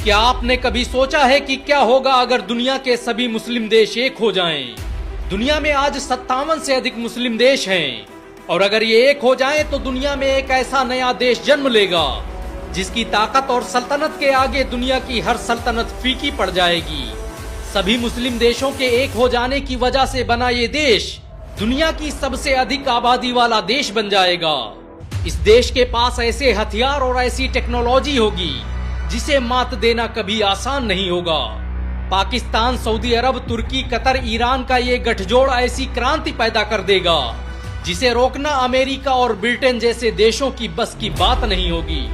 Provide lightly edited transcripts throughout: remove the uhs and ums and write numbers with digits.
क्या आपने कभी सोचा है कि क्या होगा अगर दुनिया के सभी मुस्लिम देश एक हो जाएं? दुनिया में आज 57 से अधिक मुस्लिम देश हैं और अगर ये एक हो जाएं तो दुनिया में एक ऐसा नया देश जन्म लेगा जिसकी ताकत और सल्तनत के आगे दुनिया की हर सल्तनत फीकी पड़ जाएगी। सभी मुस्लिम देशों के एक हो जाने की वजह से बना ये देश दुनिया की सबसे अधिक आबादी वाला देश बन जाएगा। इस देश के पास ऐसे हथियार और ऐसी टेक्नोलॉजी होगी जिसे मात देना कभी आसान नहीं होगा। पाकिस्तान, सऊदी अरब, तुर्की, कतर, ईरान का ये गठजोड़ ऐसी क्रांति पैदा कर देगा जिसे रोकना अमेरिका और ब्रिटेन जैसे देशों की बस की बात नहीं होगी।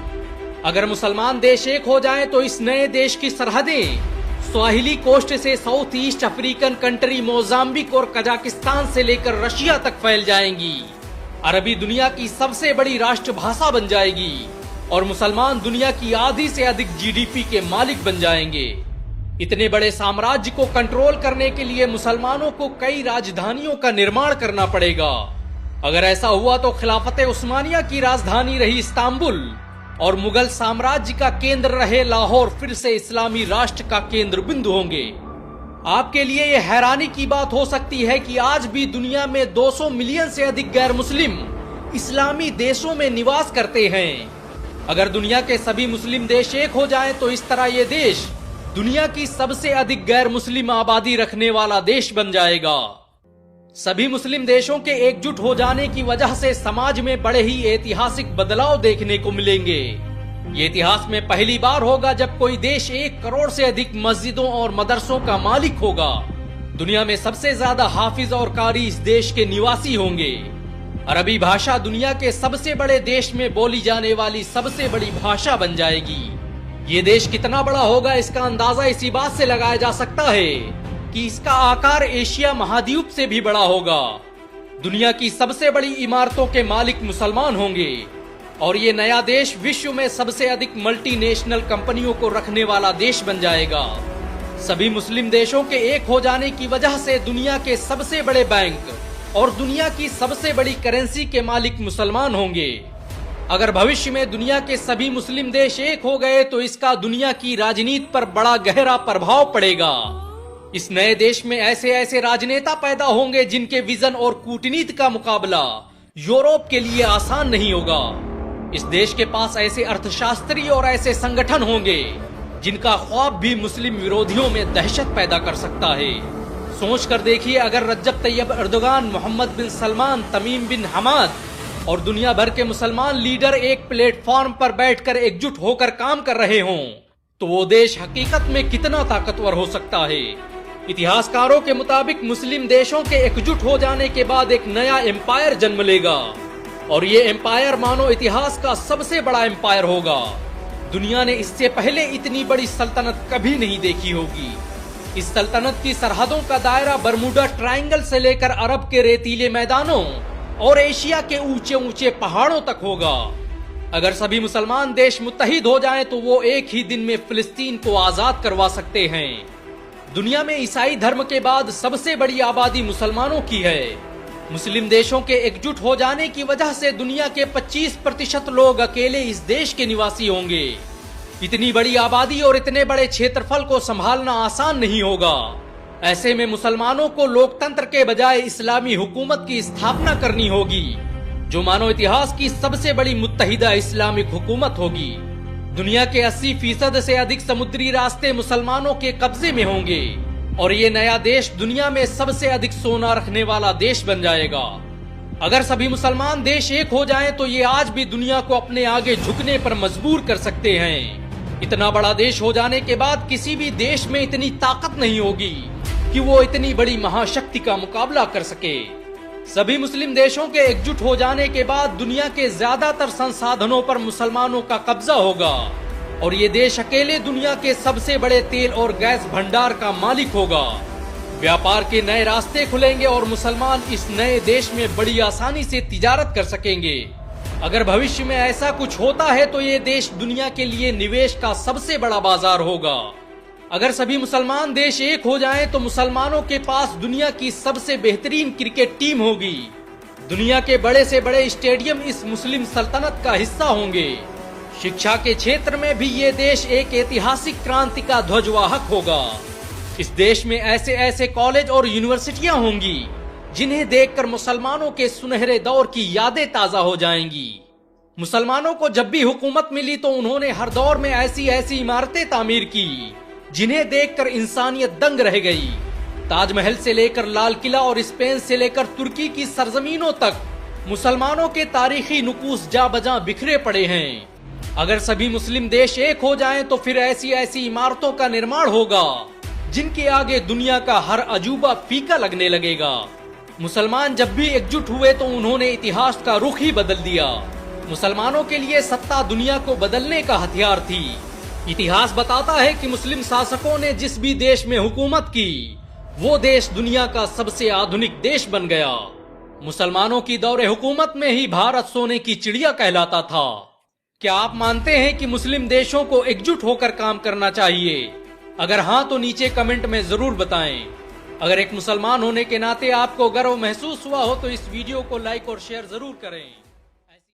अगर मुसलमान देश एक हो जाएं तो इस नए देश की सरहदें स्वाहिली कोस्ट से south east African country Mozambique और कजाकिस्तान से लेकर रशिया तक फैल जाएंगी। अरबी दुनिया की सबसे बड़ी राष्ट्रभाषा बन जाएगी और मुसलमान दुनिया की आधी से अधिक जीडीपी के मालिक बन जाएंगे। इतने बड़े साम्राज्य को कंट्रोल करने के लिए मुसलमानों को कई राजधानियों का निर्माण करना पड़ेगा। अगर ऐसा हुआ तो खिलाफत उस्मानिया की राजधानी रही इस्तांबुल और मुगल साम्राज्य का केंद्र रहे लाहौर फिर से इस्लामी राष्ट्र का केंद्र बिंदु होंगे। आपके लिए यह हैरानी की बात हो सकती है कि आज भी दुनिया में 200 मिलियन से अधिक गैर मुस्लिम इस्लामी देशों में निवास करते हैं। अगर दुनिया के सभी मुस्लिम देश एक हो जाएं तो इस तरह ये देश दुनिया की सबसे अधिक गैर मुस्लिम आबादी रखने वाला देश बन जाएगा। सभी मुस्लिम देशों के एकजुट हो जाने की वजह से समाज में बड़े ही ऐतिहासिक बदलाव देखने को मिलेंगे। ये इतिहास में पहली बार होगा जब कोई देश 1 करोड़ से अधिक मस्जिदों और मदरसों का मालिक होगा। दुनिया में सबसे ज्यादा हाफिज और कारी इस देश के निवासी होंगे। अरबी भाषा दुनिया के सबसे बड़े देश में बोली जाने वाली सबसे बड़ी भाषा बन जाएगी। ये देश कितना बड़ा होगा इसका अंदाजा इसी बात से लगाया जा सकता है कि इसका आकार एशिया महाद्वीप से भी बड़ा होगा। दुनिया की सबसे बड़ी इमारतों के मालिक मुसलमान होंगे और ये नया देश विश्व में सबसे अधिक मल्टीनेशनल कंपनियों को रखने वाला देश बन जाएगा। सभी मुस्लिम देशों के एक हो जाने की वजह से दुनिया के सबसे बड़े बैंक और दुनिया की सबसे बड़ी करेंसी के मालिक मुसलमान होंगे। अगर भविष्य में दुनिया के सभी मुस्लिम देश एक हो गए तो इसका दुनिया की राजनीति पर बड़ा गहरा प्रभाव पड़ेगा। इस नए देश में ऐसे ऐसे राजनेता पैदा होंगे जिनके विजन और कूटनीति का मुकाबला यूरोप के लिए आसान नहीं होगा। इस देश के पास ऐसे अर्थशास्त्री और ऐसे संगठन होंगे जिनका ख्वाब भी मुस्लिम विरोधियों में दहशत पैदा कर सकता है। सोच कर देखिए, अगर रज्जब तैयब अर्दोगान, मोहम्मद बिन सलमान, तमीम बिन हमाद और दुनिया भर के मुसलमान लीडर एक प्लेटफॉर्म पर बैठकर एकजुट होकर काम कर रहे हों तो वो देश हकीकत में कितना ताकतवर हो सकता है। इतिहासकारों के मुताबिक मुस्लिम देशों के एकजुट हो जाने के बाद एक नया एम्पायर जन्म लेगा और ये एम्पायर मानो इतिहास का सबसे बड़ा एम्पायर होगा। दुनिया ने इससे पहले इतनी बड़ी सल्तनत कभी नहीं देखी होगी। इस सल्तनत की सरहदों का दायरा बरमूडा ट्रायंगल से लेकर अरब के रेतीले मैदानों और एशिया के ऊंचे ऊंचे पहाड़ों तक होगा। अगर सभी मुसलमान देश मुत्तहिद हो जाएं तो वो एक ही दिन में फिलिस्तीन को आजाद करवा सकते हैं। दुनिया में ईसाई धर्म के बाद सबसे बड़ी आबादी मुसलमानों की है। मुस्लिम देशों के एकजुट हो जाने की वजह से दुनिया के 25% लोग अकेले इस देश के निवासी होंगे। इतनी बड़ी आबादी और इतने बड़े क्षेत्रफल को संभालना आसान नहीं होगा। ऐसे में मुसलमानों को लोकतंत्र के बजाय इस्लामी हुकूमत की स्थापना करनी होगी जो मानव इतिहास की सबसे बड़ी मुत्तहिदा इस्लामिक हुकूमत होगी। दुनिया के 80% से अधिक समुद्री रास्ते मुसलमानों के कब्जे में होंगे और ये नया देश दुनिया में सबसे अधिक सोना रखने वाला देश बन जाएगा। अगर सभी मुसलमान देश एक हो जाएं तो ये आज भी दुनिया को अपने आगे झुकने पर मजबूर कर सकते हैं। इतना बड़ा देश हो जाने के बाद किसी भी देश में इतनी ताकत नहीं होगी कि वो इतनी बड़ी महाशक्ति का मुकाबला कर सके। सभी मुस्लिम देशों के एकजुट हो जाने के बाद दुनिया के ज्यादातर संसाधनों पर मुसलमानों का कब्जा होगा और ये देश अकेले दुनिया के सबसे बड़े तेल और गैस भंडार का मालिक होगा। व्यापार के नए रास्ते खुलेंगे और मुसलमान इस नए देश में बड़ी आसानी से तिजारत कर सकेंगे। अगर भविष्य में ऐसा कुछ होता है तो ये देश दुनिया के लिए निवेश का सबसे बड़ा बाजार होगा। अगर सभी मुसलमान देश एक हो जाएं तो मुसलमानों के पास दुनिया की सबसे बेहतरीन क्रिकेट टीम होगी। दुनिया के बड़े से बड़े स्टेडियम इस मुस्लिम सल्तनत का हिस्सा होंगे। शिक्षा के क्षेत्र में भी ये देश एक ऐतिहासिक क्रांति का ध्वजवाहक होगा। इस देश में ऐसे ऐसे कॉलेज और यूनिवर्सिटियां होंगी जिन्हें देखकर मुसलमानों के सुनहरे दौर की यादें ताजा हो जाएंगी। मुसलमानों को जब भी हुकूमत मिली तो उन्होंने हर दौर में ऐसी ऐसी इमारतें तामीर की जिन्हें देखकर इंसानियत दंग रह गई। ताजमहल से लेकर लाल किला और स्पेन से लेकर तुर्की की सरजमीनों तक मुसलमानों के तारीखी नुकूस जा बजा बिखरे पड़े हैं। अगर सभी मुस्लिम देश एक हो जाएं तो फिर ऐसी ऐसी इमारतों का निर्माण होगा जिनके आगे दुनिया का हर अजूबा फीका लगने लगेगा। मुसलमान जब भी एकजुट हुए तो उन्होंने इतिहास का रुख ही बदल दिया। मुसलमानों के लिए सत्ता दुनिया को बदलने का हथियार थी। इतिहास बताता है कि मुस्लिम शासकों ने जिस भी देश में हुकूमत की वो देश दुनिया का सबसे आधुनिक देश बन गया। मुसलमानों की दौरे हुकूमत में ही भारत सोने की चिड़िया कहलाता था। क्या आप मानते हैं कि मुस्लिम देशों को एकजुट होकर काम करना चाहिए? अगर हाँ तो नीचे कमेंट में जरूर बताएं। अगर एक मुसलमान होने के नाते आपको गर्व महसूस हुआ हो तो इस वीडियो को लाइक और शेयर जरूर करें।